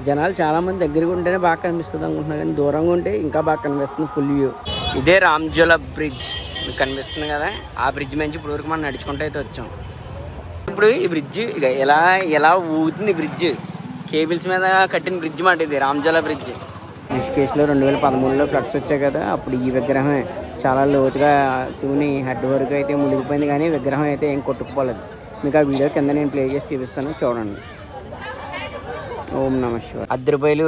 జనాలు చాలా మంది దగ్గరగా ఉంటేనే బాగా కనిపిస్తుంది అనుకుంటున్నారు, కానీ దూరంగా ఉంటే ఇంకా బాగా కనిపిస్తుంది ఫుల్ వ్యూ. ఇదే రామ్జోలా బ్రిడ్జ్ మీకు కనిపిస్తుంది కదా, ఆ బ్రిడ్జ్ నుంచి ఇప్పుడు వరకు మనం నడుచుకుంటూ అయితే వచ్చాం. ఇప్పుడు ఈ బ్రిడ్జ్ ఇక ఎలా ఊగుతుంది బ్రిడ్జ్, కేబుల్స్ మీద కట్టిన బ్రిడ్జ్ మాట ఇది రామ్జోలా బ్రిడ్జ్. రిషికేశ్లో 2013లో ఫ్లడ్స్ వచ్చాయి కదా, అప్పుడు ఈ విగ్రహం చాలా లోతుగా శివుని హెడ్ వరకు అయితే మునిగిపోయింది, కానీ విగ్రహం అయితే ఏం కొట్టుకుపోలేదు. మీకు ఆ వీడియో కింద నేను ప్లే చేసి చూపిస్తాను, చూడండి. ఓం నమః శివాయ.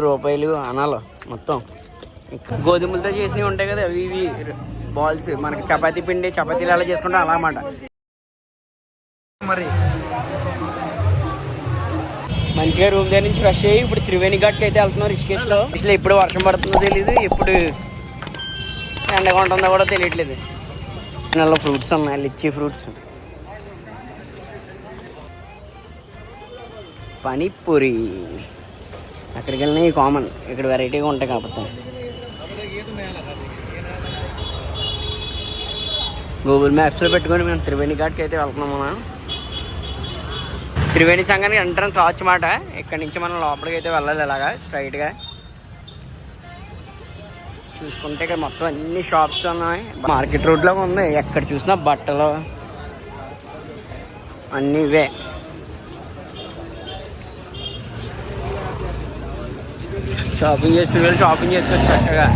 రూపాయలు అనాలు మొత్తం గోధుమలతో చేసినవి ఉంటాయి కదా, అవి ఇవి బాల్స్ మనకి చపాతీ పిండి చపాతీలు అలా చేసుకుంటాం అలా అన్నమాట. మరి మంచిగా రూమ్ దగ్గర నుంచి ఫ్రెష్ అయ్యి ఇప్పుడు త్రివేణి ఘాట్కి అయితే వెళ్తున్నాం రిషికేశ్లో. ఇట్లా ఎప్పుడు వర్షం పడుతుందో తెలియదు, ఎప్పుడు ఎండగా ఉంటుందో కూడా తెలియట్లేదు. నల్ల ఫ్రూట్స్ ఉన్నాయి, లిచ్చీ ఫ్రూట్స్, పానీపూరి. అక్కడికి వెళ్ళినా కామన్, ఇక్కడ వెరైటీగా ఉంటాయి కాకపోతే. గూగుల్ మ్యాప్స్లో పెట్టుకొని మేము త్రివేణి ఘాట్కి అయితే వెళ్తున్నాం. మనం త్రివేణి సంఘానికి ఎంట్రన్స్ ఆచ్ మాట, ఇక్కడ నుంచి మనం లోపలికి అయితే వెళ్ళాలి ఇలాగా స్ట్రైట్గా. చూసుకుంటే ఇక్కడ మొత్తం అన్ని షాప్స్ ఉన్నాయి, మార్కెట్ రోడ్లో ఉంది. ఎక్కడ చూసినా బట్టలు అన్నీ ఇవే. షాపింగ్ చేసుకోవచ్చు చక్కగా.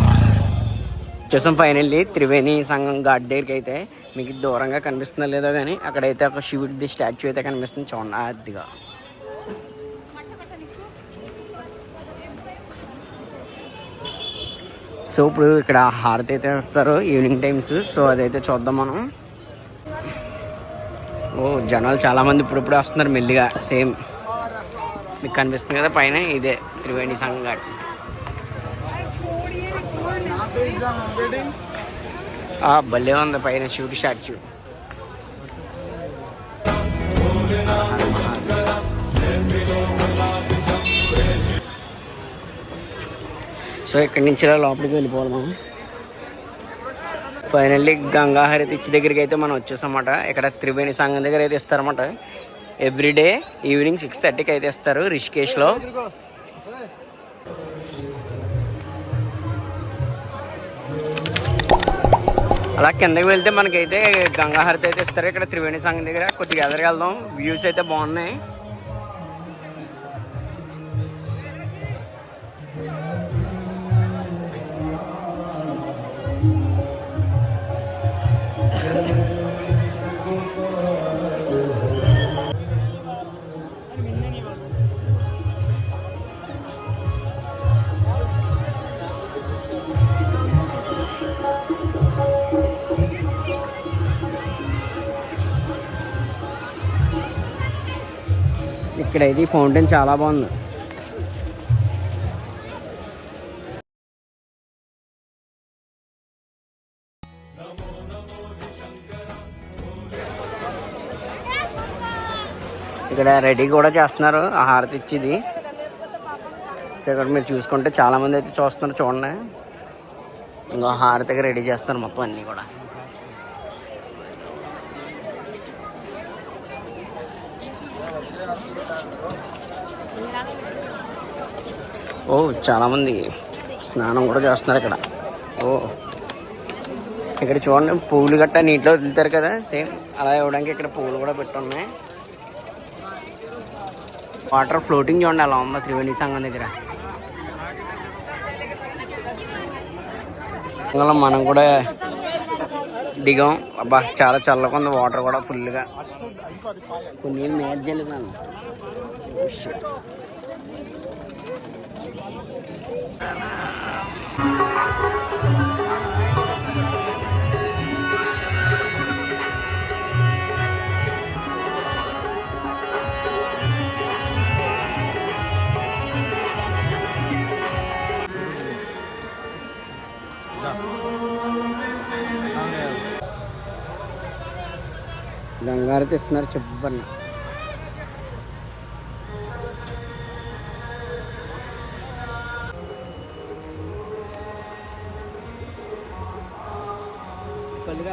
వచ్చేసాం ఫైనల్లీ త్రివేణి సంఘం ఘాట్ దగ్గరికి అయితే. మీకు దూరంగా కనిపిస్తుందో లేదో కానీ అక్కడైతే ఒక శివుడిది స్టాచ్యూ అయితే కనిపిస్తుంది, చూడండి అదిగా. సో ఇప్పుడు ఇక్కడ హారతి అయితే వస్తారు ఈవినింగ్ టైమ్స్, సో అదైతే చూద్దాం మనం. ఓ జనాలు చాలామంది ఇప్పుడిప్పుడు వస్తున్నారు మెల్లిగా. సేమ్ మీకు కనిపిస్తుంది కదా పైన, ఇదే త్రివేణి సంఘం ఘాట్. భలే ఉంది పైన శివుడి స్టాచ్యూ. సో ఇక్కడి నుంచి ఇలా లోపలికి వెళ్ళిపోవాలి మనం. ఫైనల్లీ గంగాహారతి ఇచ్చి దగ్గరికి అయితే మనం వచ్చేసామన్నమాట. ఇక్కడ త్రివేణి సంఘం దగ్గర అయితే ఇస్తారన్నమాట. ఎవ్రీడే ఈవినింగ్ 6:30కి అయితే ఇస్తారు రిషికేశ్లో. అలా కిందకి వెళ్తే మనకైతే గంగాహారతి అయితే ఇస్తారు ఇక్కడ త్రివేణి సంఘం దగ్గర. కొద్దిగా ఎదురుగా వెళ్దాం, వ్యూస్ అయితే బాగున్నాయి. ఇక్కడ ఇది ఫౌంటైన్ చాలా బాగుంది. ఇక్కడ రెడీ కూడా చేస్తున్నారు ఆ హారతి ఇచ్చేది. సో ఇక్కడ మీరు చూసుకుంటే చాలా మంది అయితే చూస్తున్నారు, చూడండి. ఇంకో హారతిగా రెడీ చేస్తున్నారు మొత్తం అన్నీ కూడా. ఓ చాలామంది స్నానం కూడా చేస్తున్నారు ఇక్కడ. ఓ ఇక్కడ చూడండి పువ్వులు గట్టా నీటిలో వదులుతారు కదా, సేమ్ అలా ఇవ్వడానికి ఇక్కడ పువ్వులు కూడా పెట్టున్నాయి. వాటర్ ఫ్లోటింగ్ చూడండి అలా ఉందా త్రివేణి సంఘం దగ్గర. మనం కూడా దిగాం. అబ్బా చాలా చల్లగా ఉంది వాటర్ కూడా ఫుల్గా. కొన్ని నీళ్ళు మేత జల్లుతున్నాను. గంగారతి ఇస్తున్నారు చెప్పండి.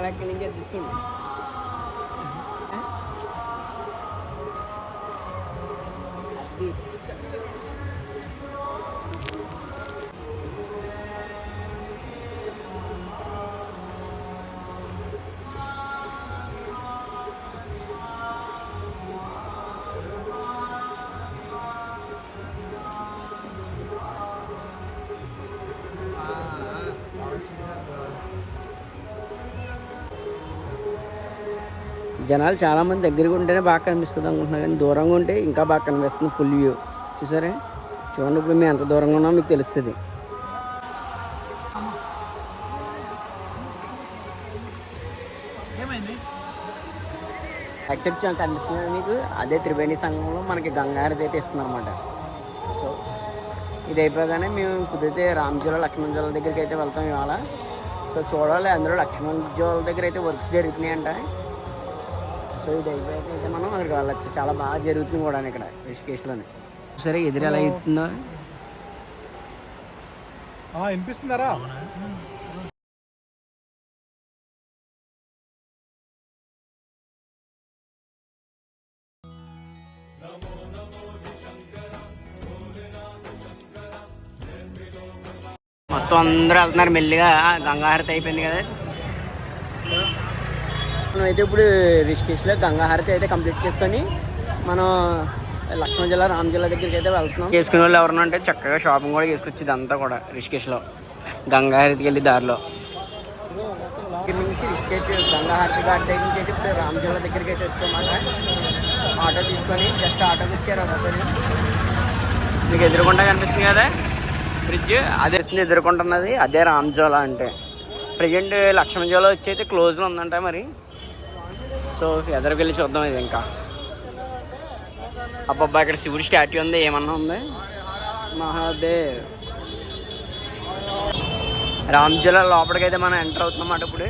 అలా క్లీన్ చేసి తీసుకోండి. అది జనాలు చాలామంది దగ్గరగా ఉంటేనే బాగా కనిపిస్తుంది అనుకుంటున్నారు, కానీ దూరంగా ఉంటే ఇంకా బాగా కనిపిస్తుంది ఫుల్ వ్యూ. చూసారా, చూడండి ఇప్పుడు మేము ఎంత దూరంగా ఉన్నామో మీకు తెలుస్తుంది. యాక్సెప్ట్ కనిపిస్తుంది మీకు. అదే త్రివేణి సంఘంలో మనకి గంగాహారతి అయితే ఇస్తుంది అనమాట. సో ఇది అయిపోగానే మేము కుదిరితే రామజోల లక్ష్మణ్ జోల దగ్గరికి అయితే వెళ్తాం ఇవాళ. సో చూడాలి, అందులో లక్ష్మణ్ జోల దగ్గర అయితే వర్క్స్ జరుగుతున్నాయి అంట. సో ఇది అయిపోయాక అయితే మనం అక్కడికి వెళ్ళచ్చు. చాలా బాగా జరుగుతుంది కూడా ఇక్కడ రిషికేశ్లోనే. సరే ఎదురు ఎలా అవుతుందో వినిపిస్తుందారా? మొత్తం అందరూ వెళ్తున్నారు మెల్లిగా. గంగాహారతి అయిపోయింది కదా. మనం అయితే ఇప్పుడు రిషికేశ్లో గంగాహారతి అయితే కంప్లీట్ చేసుకొని మనం లక్ష్మణ్ జిల్లా రామ్ జిల్లా దగ్గరికి అయితే వెళ్తున్నాం. చేసుకునే వాళ్ళు ఎవరన్నా అంటే చక్కగా షాపింగ్ కూడా చేసుకొచ్చి ఇదంతా కూడా రిషికేశ్లో గంగాహారతికి వెళ్ళి దారిలో ఇక్కడ నుంచి రిషికేశ్ గంగాహారతి ఘాట్ దగ్గర నుంచి అయితే ఇప్పుడు రామ్ జిల్లా దగ్గరికి అయితే వచ్చామన్నమాట. ఆటో తీసుకొని జస్ట్ ఆటోకి వచ్చారు. మీకు ఎదురుకుండా కనిపిస్తుంది కదా బ్రిడ్జ్, అదే ఎదుర్కొంటున్నది అదే రామ్జోలా. అంటే ప్రజెంట్ లక్ష్మణ్ జోలా వచ్చి అయితే క్లోజ్లో ఉందంట మరి. సో ఎదురుకి వెళ్ళి చూద్దాం. ఇది ఇంకా అబ్బబ్బా ఇక్కడ శివుడి స్టాట్యూ ఉంది, ఏమన్నా ఉంది. మహాదేవ్ రామ్జోలా లోపలికైతే మనం ఎంటర్ అవుతున్నమాట. ఇప్పుడు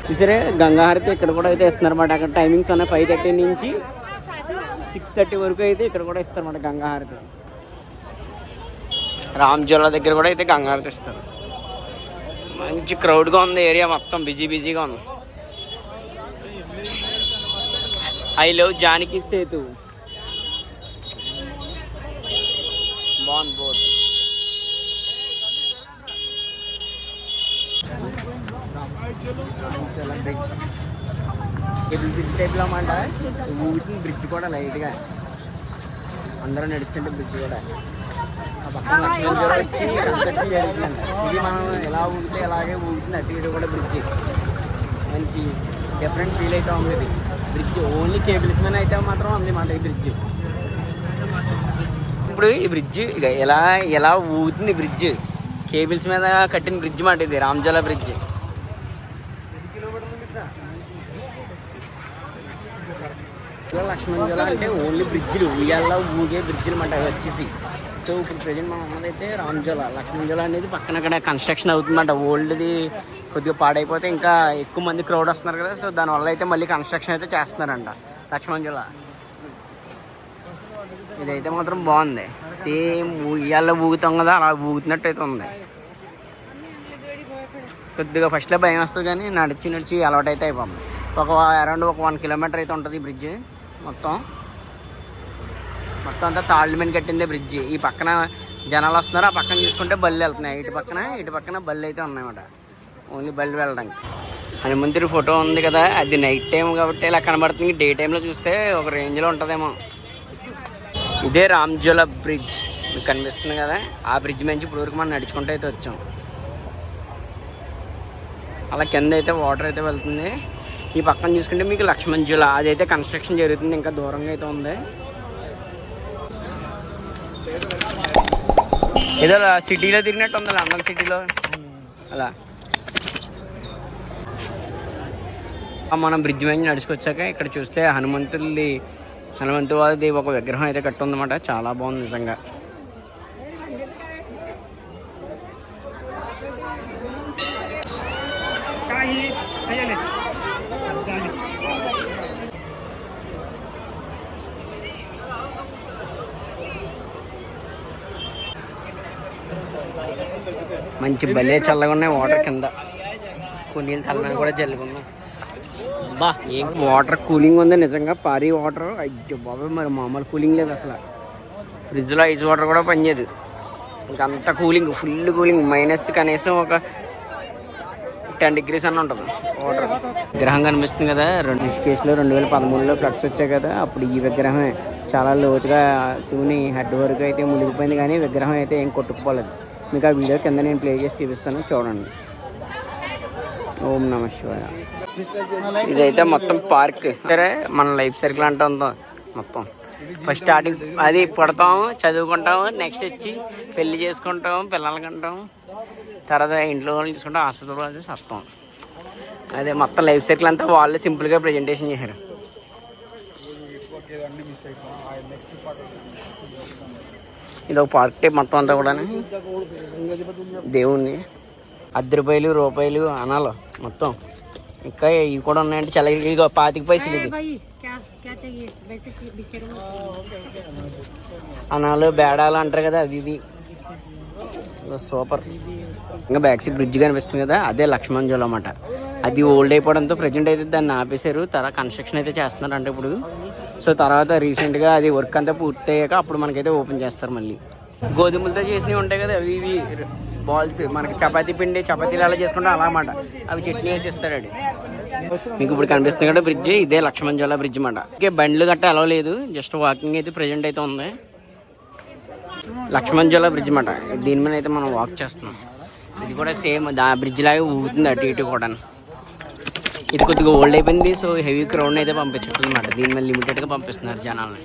చూసారే గంగాహారతి ఇక్కడ కూడా అయితే ఇస్తున్నారన్నమాట. అక్కడ టైమింగ్స్ ఉన్నాయి 5:30 నుంచి 6:30 వరకు అయితే ఇక్కడ కూడా ఇస్తారన్నమాట గంగాహారతి. రామ్జోలా దగ్గర కూడా అయితే గంగాహారతి ఇస్తారు. మంచి క్రౌడ్గా ఉంది ఏరియా, మొత్తం బిజీగా ఉంది. ఐ లవ్ జానకి సేతు బాన్ బోర్డ్. బ్రిడ్జ్ బ్రిడ్జ్ టైప్లో అన్నమాట. ఊరికి బ్రిడ్జ్ కూడా లైట్గా అందరూ నడుస్తుంటే బ్రిడ్జ్ కూడా పక్కన వచ్చి కన్స్ట్రక్షన్ జరుగుతుందంట. ఇది మనం ఎలా ఊగితే అలాగే ఊగుతుంది. అటు ఇటు కూడా బ్రిడ్జ్ మంచి డిఫరెంట్ ఫీల్ అయితే ఉంది. ఇది బ్రిడ్జ్ ఓన్లీ కేబుల్స్ మీద అయితే మాత్రం ఉంది మాట ఈ బ్రిడ్జ్. ఇప్పుడు ఈ బ్రిడ్జ్ ఇక ఎలా ఊగుతుంది బ్రిడ్జ్. కేబుల్స్ మీద కట్టిన బ్రిడ్జ్ మాట ఇది రామ్జోలా బ్రిడ్జ్. లక్ష్మణ్ జోలా అంటే ఓన్లీ బ్రిడ్జ్లు ఉయ్యాల్లో ఊగే బ్రిడ్జ్లు మాట వచ్చేసి. సో ఇప్పుడు ప్రజెంట్ మనం ఉన్నదైతే రామ్జోలా. లక్ష్మణ్ జోలా అనేది పక్కన అక్కడ కన్స్ట్రక్షన్ అవుతుందన్నమాట. ఓల్డ్ది కొద్దిగా పాడైపోతే ఇంకా ఎక్కువ మంది క్రౌడ్ వస్తున్నారు కదా. సో దానివల్ల అయితే మళ్ళీ కన్స్ట్రక్షన్ అయితే చేస్తున్నారంట లక్ష్మణ్ జోలా. ఇదైతే మాత్రం బాగుంది. సేమ్ ఉయ్యాల్లో ఊగుతాం కదా అలా ఊగుతున్నట్టు అయితే ఉంది. కొద్దిగా ఫస్ట్లో భయం వస్తుంది కానీ నడిచి అలవాటు అయితే అయిపోతుంది. అరౌండ్ ఒక 1 కిలోమీటర్ అయితే ఉంటుంది ఈ బ్రిడ్జ్. మొత్తం అంతా తాళ్ళ మీద కట్టిందే బ్రిడ్జ్. ఈ పక్కన జనాలు వస్తున్నారు, ఆ పక్కన చూసుకుంటే బళ్ళు వెళ్తున్నాయి. ఇటు పక్కన బళ్ళు అయితే ఉన్నాయన్నమాట, ఓన్లీ బళ్ళు వెళ్ళడానికి. హనుమంతుడి ఫోటో ఉంది కదా, అది నైట్ టైం కాబట్టి ఇలా కనబడుతుంది. డే టైంలో చూస్తే ఒక రేంజ్లో ఉంటుందేమో. ఇదే రామ్జోలా బ్రిడ్జ్ మీకు కనిపిస్తుంది కదా. ఆ బ్రిడ్జ్ నుంచి ఇప్పుడు వరకు మనం నడుచుకుంటూ అయితే వచ్చాం. అలా కింద అయితే వాటర్ అయితే వెళ్తుంది. ఈ పక్కన చూసుకుంటే మీకు లక్ష్మణ్ జోలా, అదైతే కన్స్ట్రక్షన్ జరుగుతుంది, ఇంకా దూరంగా అయితే ఉంది. ఏదో సిటీలో తిరిగినట్టు ఉంది, లండన్ సిటీలో అలా. మనం బ్రిడ్జ్ మీద నడుచుకొచ్చాక ఇక్కడ చూస్తే హనుమంతు వారిది ఒక విగ్రహం అయితే కట్టి ఉందన్నమాట. చాలా బాగుంది నిజంగా. మంచి భలే చల్లగా ఉన్నాయి వాటర్ కింద. కొన్ని తలని కూడా జల్లుకున్నాం. బా ఏం వాటర్ కూలింగ్ ఉంది నిజంగా. పారీ వాటర్ అయ్యో బాబాయ్, మరి మామూలు కూలింగ్ లేదు అసలు. ఫ్రిడ్జ్లో ఐస్ వాటర్ కూడా పనిచేయదు. ఇంకంత కూలింగ్, ఫుల్ కూలింగ్. మైనస్ కనీసం ఒక 10 degrees అన్న ఉంటుంది వాటర్. విగ్రహం కనిపిస్తుంది కదా, ఋషికేశ్లో 2013లో ఫ్లడ్స్ వచ్చాయి కదా, అప్పుడు ఈ విగ్రహమే చాలా లోతుగా శివుని హెడ్ వరకు అయితే మునిగిపోయింది, కానీ విగ్రహం అయితే ఏం కొట్టుకుపోలేదు. మీకు ఆ వీడియో కింద నేను ప్లే చేసి చూపిస్తాను, చూడండి. ఓం నమ శివాయ. ఇదైతే మొత్తం పార్క్. సరే, మన లైఫ్ సర్కిల్ అంటే ఉందో మొత్తం. ఫస్ట్ స్టార్టింగ్ అది పుడతాము, చదువుకుంటాము, నెక్స్ట్ వచ్చి పెళ్లి చేసుకుంటాము, పిల్లలకి అంటాము, తర్వాత ఇంట్లో చూసుకుంటాం, హాస్పిటల్లో వచ్చేసి వస్తాం. అదే మొత్తం లైఫ్ సర్కిల్ అంతా వాళ్ళే సింపుల్గా ప్రజెంటేషన్ చేశారు. ఇది ఒక పార్క్ టైప్ మొత్తం అంతా కూడా. దేవుణ్ణి ₹10 అనాలు మొత్తం. ఇంకా ఇవి కూడా ఉన్నాయంటే చాలా. ఇక 25 పైసలు ఇది. అనాలు బేడాలు అంటారు కదా, అవి ఇవి సూపర్. ఇంకా బ్యాక్ సైడ్ బ్రిడ్జ్ కనిపిస్తుంది కదా, అదే లక్ష్మణ్ జూల్ అన్నమాట. అది ఓల్డ్ అయిపోవడంతో ప్రజెంట్ అయితే దాన్ని ఆపేశారు. తర్వాత కన్స్ట్రక్షన్ అయితే చేస్తున్నారు అంటే ఇప్పుడు. సో తర్వాత రీసెంట్గా అది వర్క్ అంతా పూర్తి అయ్యాక అప్పుడు మనకైతే ఓపెన్ చేస్తారు మళ్ళీ. గోధుమలతో చేసినవి ఉంటాయి కదా, అవి ఇవి బాల్స్, మనకి చపాతీ పిండి, చపాతీలు అలా చేసుకుంటే అలా అన్నమాట. అవి చట్నీ వేసి ఇస్తాడు. మీకు ఇప్పుడు కనిపిస్తుంది కదా బ్రిడ్జ్, ఇదే లక్ష్మణ్ జూల్ బ్రిడ్జ్ అన్నమాట. ఓకే, బండ్లు గట్ట అలా లేదు, జస్ట్ వాకింగ్ అయితే ప్రజెంట్ అయితే ఉంది. లక్ష్మణ్ జూల్ బ్రిడ్జ్ అన్నమాట. దీని మీద అయితే మనం వాక్ చేస్తున్నాం. ఇది కూడా సేమ్ బ్రిడ్జ్ లాగా ఊగుతుంది అటు ఇటు కూడా. ఇది కొద్దిగా ఓల్డ్ అయిపోయింది, సో హెవీ క్రౌడ్ అయితే పంపించట్లేదు అన్నమాట. దీని మీద లిమిటెడ్గా పంపిస్తున్నారు జనాలని.